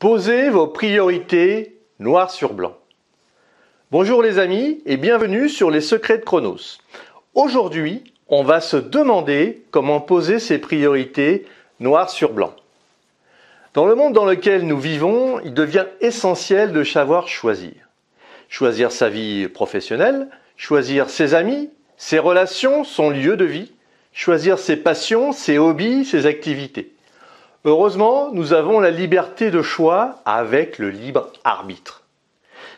Posez vos priorités noir sur blanc. Bonjour les amis et bienvenue sur les secrets de Chronos. Aujourd'hui, on va se demander comment poser ses priorités noir sur blanc. Dans le monde dans lequel nous vivons, il devient essentiel de savoir choisir. Choisir sa vie professionnelle, choisir ses amis, ses relations, son lieu de vie, choisir ses passions, ses hobbies, ses activités. Heureusement, nous avons la liberté de choix avec le libre arbitre.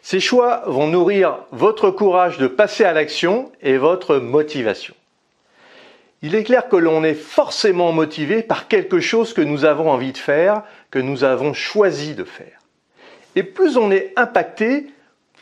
Ces choix vont nourrir votre courage de passer à l'action et votre motivation. Il est clair que l'on est forcément motivé par quelque chose que nous avons envie de faire, que nous avons choisi de faire. Et plus on est impacté,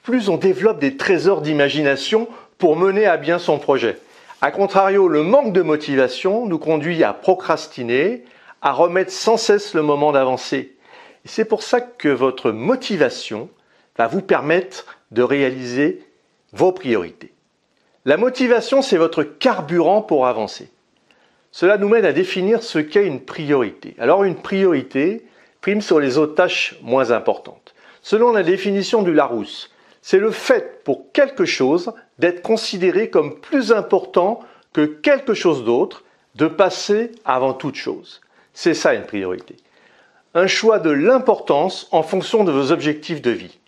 plus on développe des trésors d'imagination pour mener à bien son projet. A contrario, le manque de motivation nous conduit à procrastiner, à remettre sans cesse le moment d'avancer. Et c'est pour ça que votre motivation va vous permettre de réaliser vos priorités. La motivation, c'est votre carburant pour avancer. Cela nous mène à définir ce qu'est une priorité. Alors une priorité prime sur les autres tâches moins importantes. Selon la définition du Larousse, c'est le fait pour quelque chose d'être considéré comme plus important que quelque chose d'autre, de passer avant toute chose. C'est ça une priorité. Un choix de l'importance en fonction de vos objectifs de vie.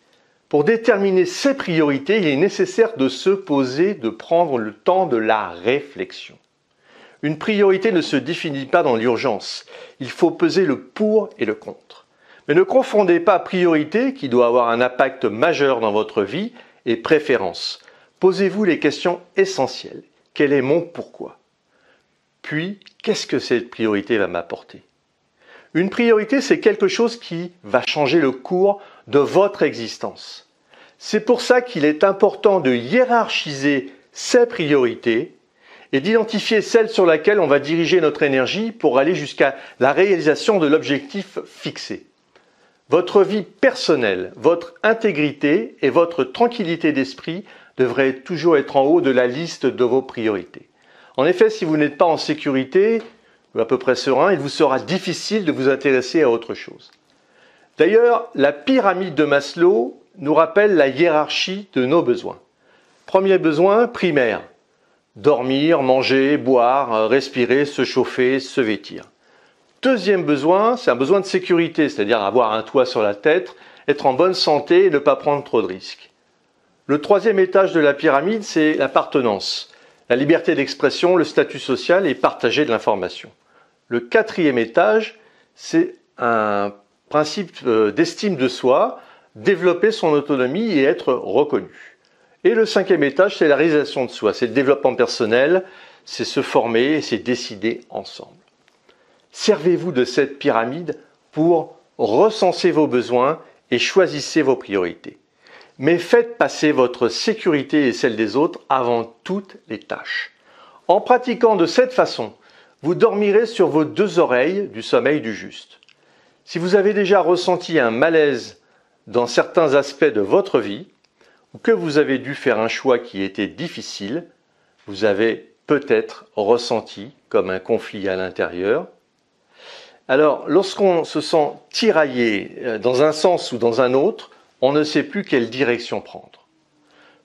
Pour déterminer ces priorités, il est nécessaire de se poser, de prendre le temps de la réflexion. Une priorité ne se définit pas dans l'urgence. Il faut peser le pour et le contre. Mais ne confondez pas priorité, qui doit avoir un impact majeur dans votre vie, et préférence. Posez-vous les questions essentielles. Quel est mon pourquoi ? Puis, qu'est-ce que cette priorité va m'apporter ? Une priorité, c'est quelque chose qui va changer le cours de votre existence. C'est pour ça qu'il est important de hiérarchiser ces priorités et d'identifier celle sur laquelle on va diriger notre énergie pour aller jusqu'à la réalisation de l'objectif fixé. Votre vie personnelle, votre intégrité et votre tranquillité d'esprit devraient toujours être en haut de la liste de vos priorités. En effet, si vous n'êtes pas en sécurité, ou à peu près serein, il vous sera difficile de vous intéresser à autre chose. D'ailleurs, la pyramide de Maslow nous rappelle la hiérarchie de nos besoins. Premier besoin, primaire. Dormir, manger, boire, respirer, se chauffer, se vêtir. Deuxième besoin, c'est un besoin de sécurité, c'est-à-dire avoir un toit sur la tête, être en bonne santé et ne pas prendre trop de risques. Le troisième étage de la pyramide, c'est l'appartenance. La liberté d'expression, le statut social et partager de l'information. Le quatrième étage, c'est un principe d'estime de soi, développer son autonomie et être reconnu. Et le cinquième étage, c'est la réalisation de soi, c'est le développement personnel, c'est se former et c'est décider ensemble. Servez-vous de cette pyramide pour recenser vos besoins et choisissez vos priorités. Mais faites passer votre sécurité et celle des autres avant toutes les tâches. En pratiquant de cette façon, vous dormirez sur vos deux oreilles du sommeil du juste. Si vous avez déjà ressenti un malaise dans certains aspects de votre vie, ou que vous avez dû faire un choix qui était difficile, vous avez peut-être ressenti comme un conflit à l'intérieur. Alors, lorsqu'on se sent tiraillé dans un sens ou dans un autre, on ne sait plus quelle direction prendre.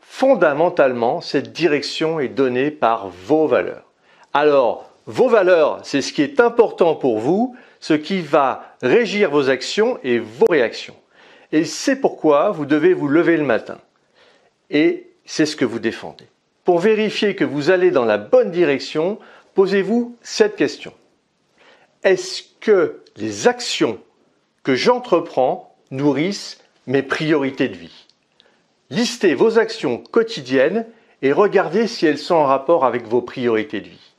Fondamentalement, cette direction est donnée par vos valeurs. Alors, vos valeurs, c'est ce qui est important pour vous, ce qui va régir vos actions et vos réactions. Et c'est pourquoi vous devez vous lever le matin. Et c'est ce que vous défendez. Pour vérifier que vous allez dans la bonne direction, posez-vous cette question. Est-ce que les actions que j'entreprends nourrissent mes priorités de vie? Listez vos actions quotidiennes et regardez si elles sont en rapport avec vos priorités de vie.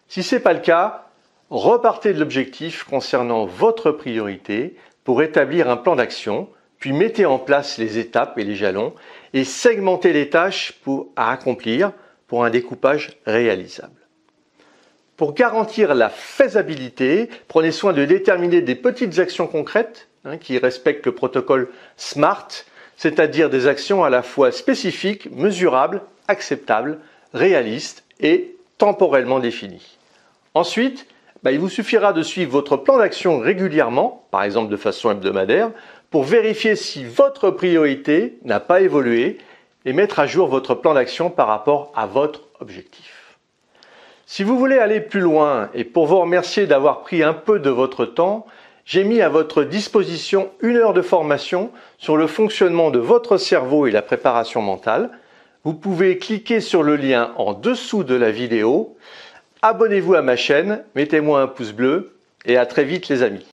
Si ce n'est pas le cas, repartez de l'objectif concernant votre priorité pour établir un plan d'action, puis mettez en place les étapes et les jalons et segmentez les tâches à accomplir pour un découpage réalisable. Pour garantir la faisabilité, prenez soin de déterminer des petites actions concrètes qui respectent le protocole SMART, c'est-à-dire des actions à la fois spécifiques, mesurables, acceptables, réalistes et temporellement définies. Ensuite, il vous suffira de suivre votre plan d'action régulièrement, par exemple de façon hebdomadaire, pour vérifier si votre priorité n'a pas évolué et mettre à jour votre plan d'action par rapport à votre objectif. Si vous voulez aller plus loin et pour vous remercier d'avoir pris un peu de votre temps, j'ai mis à votre disposition 1 heure de formation sur le fonctionnement de votre cerveau et la préparation mentale. Vous pouvez cliquer sur le lien en dessous de la vidéo. Abonnez-vous à ma chaîne, mettez-moi un pouce bleu et à très vite les amis.